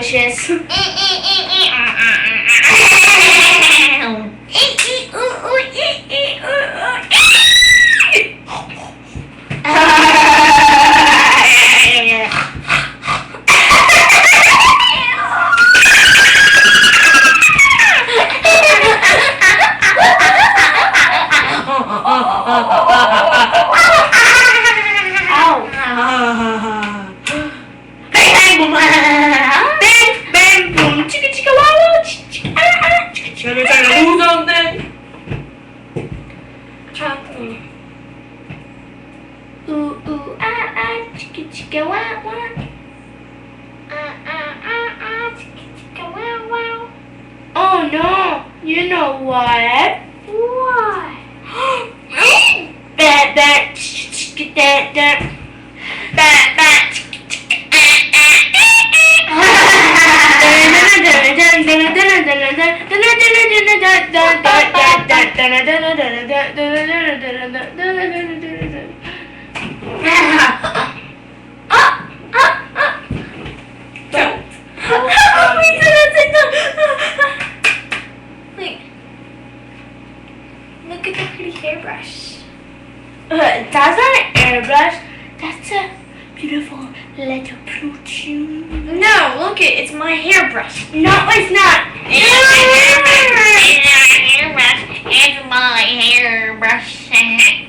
delicious. Oh no, you know what? What? Look at the pretty hairbrush. That's not an airbrush. That's a beautiful little platoon. No, look it's my hairbrush. No, it's not. It's my hairbrush. It's my hairbrush.